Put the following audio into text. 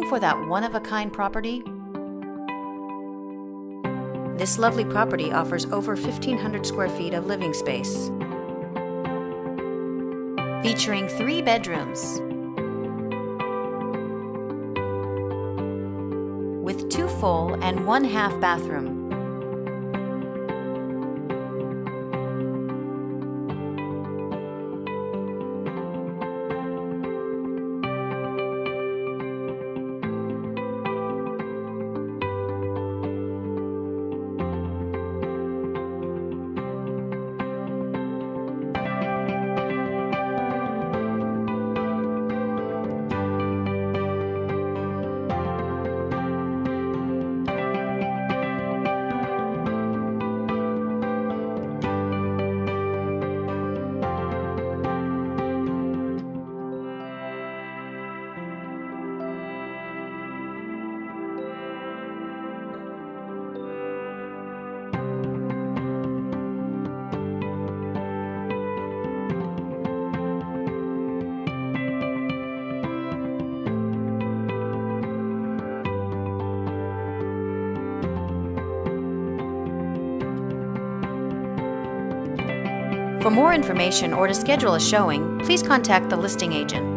for that one-of-a-kind property? This lovely property offers over 1,500 square feet of living space, featuring 3 bedrooms with 2 full and 1 half bathroom. For more information or to schedule a showing, please contact the listing agent.